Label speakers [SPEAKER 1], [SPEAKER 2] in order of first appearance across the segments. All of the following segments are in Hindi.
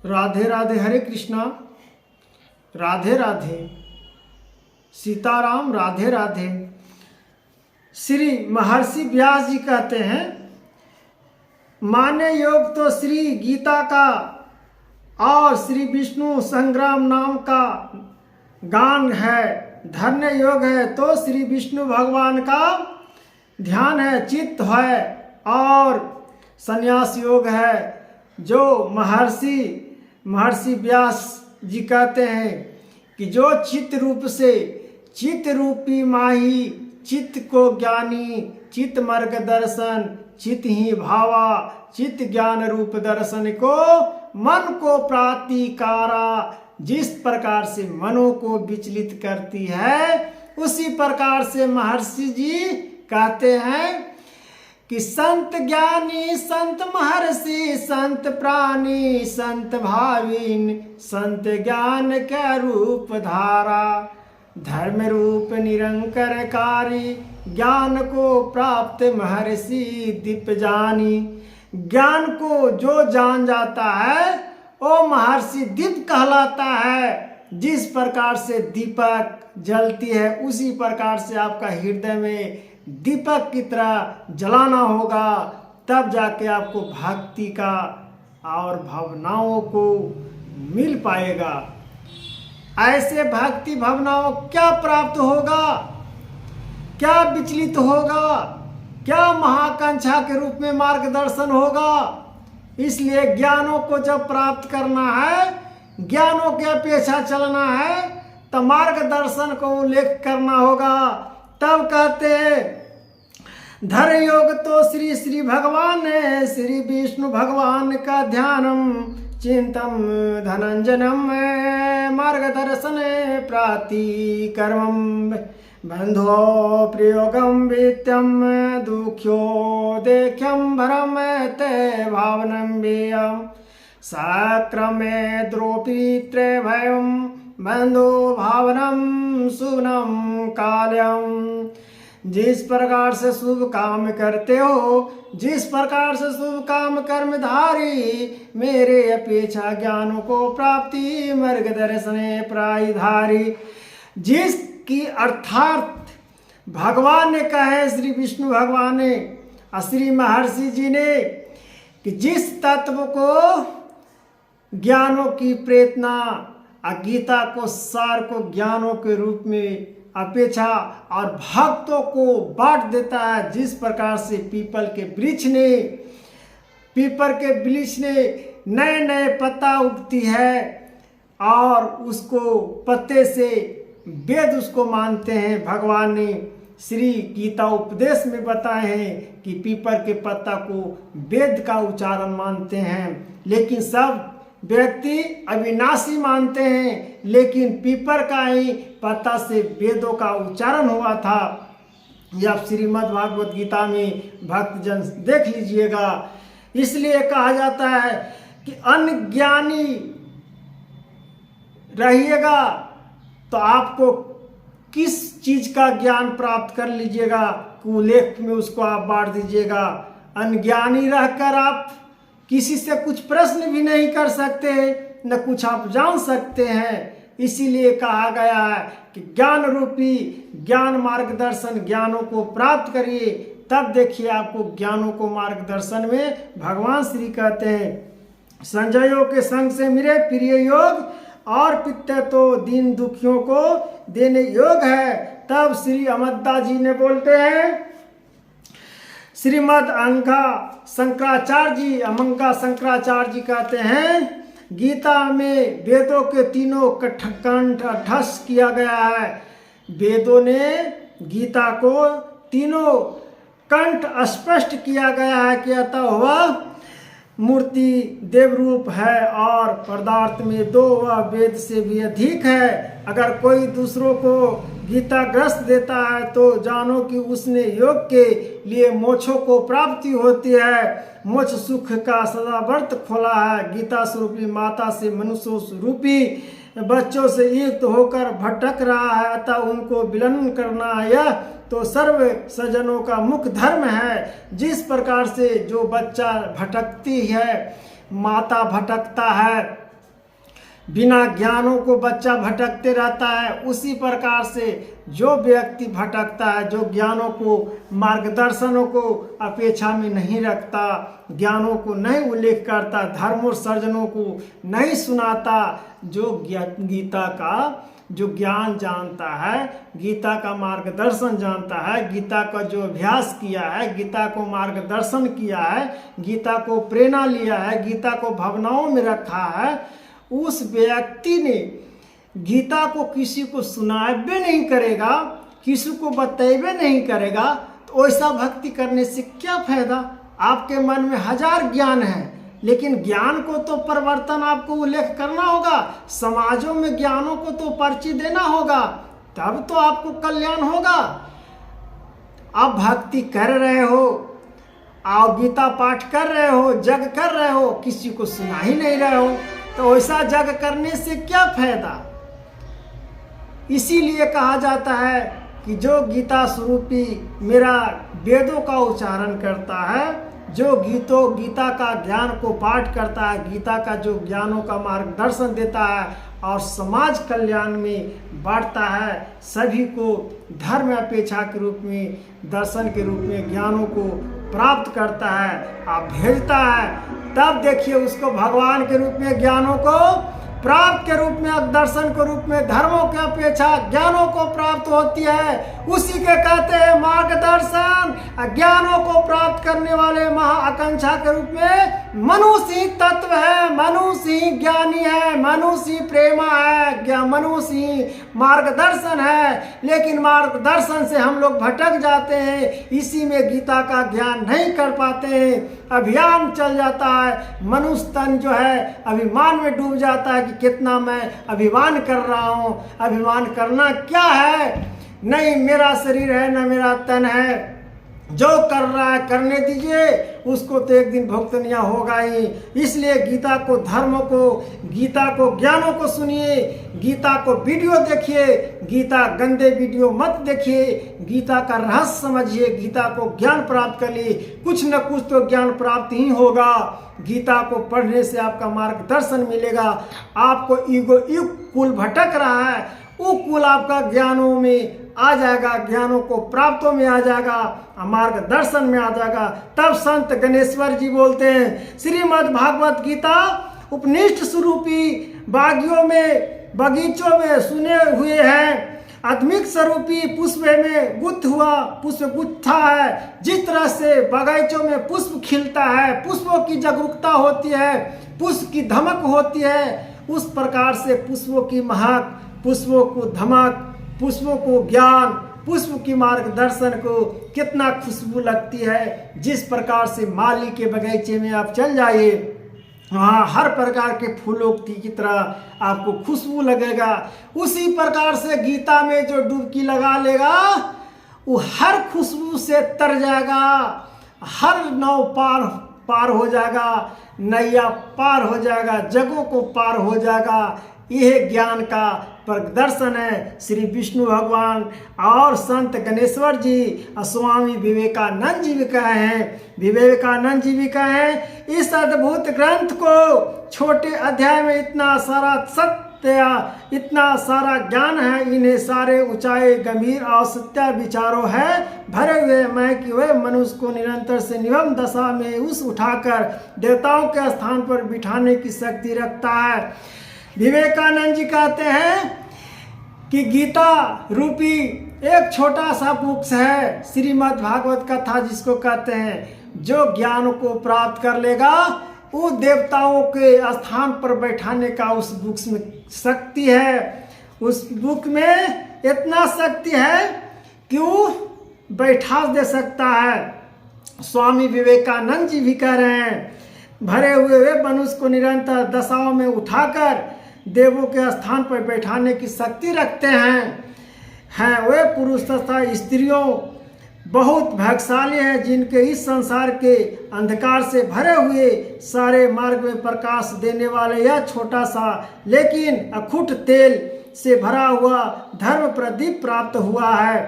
[SPEAKER 1] राधे राधे, हरे कृष्णा, राधे राधे, सीताराम, राधे राधे। श्री महर्षि व्यास जी कहते हैं, माने योग तो श्री गीता का और श्री विष्णु संग्राम नाम का गान है। धन्य योग है तो श्री विष्णु भगवान का ध्यान है, चित्त है। और संन्यास योग है जो महर्षि व्यास जी कहते हैं कि जो चित्त रूप से चित्त रूपी माही, चित्त को ज्ञानी, चित्त मार्ग दर्शन, चित्त ही भावा, चित्त ज्ञान रूप दर्शन को मन को प्रातिकारा। जिस प्रकार से मनो को विचलित करती है, उसी प्रकार से महर्षि जी कहते हैं कि संत ज्ञानी, संत महर्षि, संत प्राणी, संत भाविन, संत ज्ञान का रूप धारा। धर्म रूप निरंकर कारी, ज्ञान को प्राप्त महर्षि दीप जानी। ज्ञान को जो जान जाता है वो महर्षि दीप कहलाता है। जिस प्रकार से दीपक जलती है, उसी प्रकार से आपका हृदय में दीपक की तरह जलाना होगा, तब जाके आपको भक्ति का और भावनाओं को मिल पाएगा। ऐसे भक्ति भावनाओं क्या प्राप्त होगा, क्या विचलित होगा, क्या महाकांक्षा के रूप में मार्गदर्शन होगा। इसलिए ज्ञानों को जब प्राप्त करना है, ज्ञानों के अपेक्षा चलना है, तो मार्गदर्शन को उल्लेख करना होगा। तब कहते हैं धर योग तो श्री श्री भगवान है, श्री विष्णु भगवान का ध्यानम चिंतम धनंजनम मार्गदर्शन प्राति कर्मम बंधो प्रयोगम वित्यम दुख्यो देख्यम भरम ते भावनम व्ययम सक्रमे द्रोपीत्रे भयम बंधो भावनम सुनम काल्यम। जिस प्रकार से शुभ काम करते हो, जिस प्रकार से शुभ काम कर्मधारी, मेरे अपेक्षा ज्ञानों को प्राप्ति मार्गदर्शन प्रायधारी। जिसकी अर्थात भगवान ने कहा है, श्री विष्णु भगवान ने, श्री महर्षि जी ने, कि जिस तत्व को ज्ञानों की प्रेरणा, गीता को सार को ज्ञानों के रूप में अपेक्षा और भक्तों को बांट देता है। जिस प्रकार से पीपल के वृक्ष ने नए नए पत्ता उगती है और उसको पत्ते से वेद उसको मानते हैं। भगवान ने श्री गीता उपदेश में बताए हैं कि पीपल के पत्ता को वेद का उच्चारण मानते हैं। लेकिन सब व्यक्ति अविनाशी मानते हैं, लेकिन पीपर का ही पत्ता से वेदों का उच्चारण हुआ था। यह श्रीमद् भागवत गीता में भक्तजन देख लीजिएगा। इसलिए कहा जाता है कि अनज्ञानी रहिएगा तो आपको किस चीज का ज्ञान प्राप्त कर लीजिएगा, कुलेख में उसको आप बांट दीजिएगा। अनज्ञानी रहकर आप किसी से कुछ प्रश्न भी नहीं कर सकते, न कुछ आप जान सकते हैं। इसीलिए कहा गया है कि ज्ञान रूपी ज्ञान मार्गदर्शन ज्ञानों को प्राप्त करिए, तब देखिए आपको ज्ञानों को मार्गदर्शन में भगवान श्री कहते हैं संजयों के संग से मेरे प्रिय योग और पित्ते तो दीन दुखियों को देने योग है। तब श्री अमद्दा जी ने बोलते हैं, श्रीमद् अंगा शंकराचार्य जी कहते हैं, गीता में वेदों के तीनों कंठ ठस किया गया है। वेदों ने गीता को तीनों कंठ स्पष्ट किया गया है कि अतः वह मूर्ति देवरूप है और पदार्थ में दो वह वेद से भी अधिक है। अगर कोई दूसरों को गीता ग्रस्त देता है तो जानो कि उसने योग के लिए मोक्षों को प्राप्ति होती है। मोक्ष सुख का सदा व्रत खोला है। गीता स्वरूपी माता से मनुष्य स्वरूपी बच्चों से युक्त होकर भटक रहा है, अतः उनको विलन करना यह तो सर्व सज्जनों का मुख्य धर्म है। जिस प्रकार से जो बच्चा भटकती है, माता भटकता है, बिना ज्ञानों को बच्चा भटकते रहता है, उसी प्रकार से जो व्यक्ति भटकता है, जो ज्ञानों को मार्गदर्शनों को अपेक्षा में नहीं रखता, ज्ञानों को नहीं उल्लेख करता, धर्मोत्सर्जनों को नहीं सुनाता, जो गीता का जो ज्ञान जानता है, गीता का मार्गदर्शन जानता है, गीता का जो अभ्यास किया है, गीता को मार्गदर्शन किया है, गीता को प्रेरणा लिया है, गीता को भावनाओं में रखा है, उस व्यक्ति ने गीता को किसी को सुनाबे नहीं करेगा, किसी को बतेबे नहीं करेगा, तो ऐसा भक्ति करने से क्या फायदा। आपके मन में हजार ज्ञान है, लेकिन ज्ञान को तो परिवर्तन आपको उल्लेख करना होगा, समाजों में ज्ञानों को तो पर्ची देना होगा, तब तो आपको कल्याण होगा। आप भक्ति कर रहे हो, आप गीता पाठ कर रहे हो, जग कर रहे हो, किसी को सुना ही नहीं रहे हो, तो ऐसा जग करने से क्या फायदा। इसीलिए कहा जाता है कि जो गीता स्वरूपी मेरा वेदों का उच्चारण करता है, जो गीता का ज्ञान को पाठ करता है, गीता का जो ज्ञानों का मार्गदर्शन देता है और समाज कल्याण में बांटता है, सभी को धर्म अपेक्षा के रूप में, दर्शन के रूप में ज्ञानों को प्राप्त करता है, आप भेजता है, तब देखिए उसको भगवान के रूप में ज्ञानों को प्राप्त के रूप में, दर्शन के रूप में, धर्मों की अपेक्षा ज्ञानों को प्राप्त होती है। उसी के कहते हैं मार्गदर्शन। ज्ञानों को प्राप्त करने वाले महाआकांक्षा के रूप में मनुष्य ही तत्व है, मनुष्य ही ज्ञानी है, मनुष्य ही प्रेमा है, मनुष्य ही मार्गदर्शन है। लेकिन मार्गदर्शन से हम लोग भटक जाते हैं, इसी में गीता का ज्ञान नहीं कर पाते हैं, अभियान चल जाता है। मनुष्य तन जो है अभिमान में डूब जाता है कि कितना मैं अभिमान कर रहा हूँ। अभिमान करना क्या है, नहीं मेरा शरीर है न मेरा तन है, जो कर रहा है करने दीजिए, उसको तो एक दिन भुगतना होगा ही। इसलिए गीता को, धर्म को, गीता को, ज्ञानों को सुनिए, गीता को वीडियो देखिए, गीता गंदे वीडियो मत देखिए, गीता का रहस्य समझिए, गीता को ज्ञान प्राप्त कर लिए, कुछ न कुछ तो ज्ञान प्राप्त ही होगा। गीता को पढ़ने से आपका मार्गदर्शन मिलेगा। आपको ईगो युग कुल भटक रहा है, वो कुल आपका ज्ञानों में आ जाएगा, ज्ञानों को प्राप्तों में आ जाएगा, मार्गदर्शन में आ जाएगा। तब संत गणेश्वर जी बोलते हैं, श्रीमद् भागवत गीता उपनिष्ठ स्वरूपी बागियों में, बगीचों में सुने हुए हैं, आत्मिक स्वरूपी पुष्प में गुत्थ हुआ पुष्प गुत्था है। जिस तरह से बगीचों में पुष्प खिलता है, पुष्पों की जागरूकता होती है, पुष्प की धमक होती है, उस प्रकार से पुष्पों की महक, पुष्पों को धमक, पुष्पों को ज्ञान, पुष्प की मार्गदर्शन को कितना खुशबू लगती है। जिस प्रकार से माली के बगीचे में आप चल जाइए, वहाँ हर प्रकार के फूलों की तरह आपको खुशबू लगेगा। उसी प्रकार से गीता में जो डुबकी लगा लेगा, वो हर खुशबू से तर जाएगा, हर नाव पार हो जाएगा, नैया पार हो जाएगा, जगों को पार हो जाएगा। यह ज्ञान का प्रदर्शन है श्री विष्णु भगवान और संत गणेश्वर जी, स्वामी विवेकानंद जी भी कहे हैं। विवेकानंद जी भी कहे हैं, इस अद्भुत ग्रंथ को छोटे अध्याय में इतना सारा सत्य, इतना सारा ज्ञान है, इन्हें सारे ऊंचाई गंभीर और सत्य विचारों है भरे हुए। मैं कि वह मनुष्य को निरंतर से निवम दशा में उस उठाकर देवताओं के स्थान पर बिठाने की शक्ति रखता है। विवेकानंद जी कहते हैं कि गीता रूपी एक छोटा सा बुक है, श्रीमद् भागवत कथा जिसको कहते हैं, जो ज्ञान को प्राप्त कर लेगा वो देवताओं के स्थान पर बैठाने का उस बुक में शक्ति है। उस बुक में इतना शक्ति है कि वो बैठा दे सकता है। स्वामी विवेकानंद जी भी कह रहे हैं, भरे हुए वे मनुष्य को निरंतर दशाओं में उठाकर देवों के स्थान पर बैठाने की शक्ति रखते हैं। वे पुरुष तथा स्त्रियों बहुत भाग्यशाली हैं, जिनके इस संसार के अंधकार से भरे हुए सारे मार्ग में प्रकाश देने वाले यह छोटा सा लेकिन अखुट तेल से भरा हुआ धर्म प्रदीप प्राप्त हुआ है।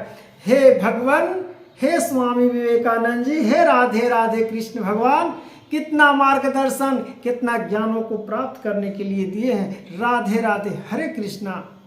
[SPEAKER 1] हे भगवान, हे स्वामी विवेकानंद जी, हे राधे राधे कृष्ण भगवान, कितना मार्गदर्शन, कितना ज्ञानों को प्राप्त करने के लिए दिए हैं। राधे राधे, हरे कृष्णा।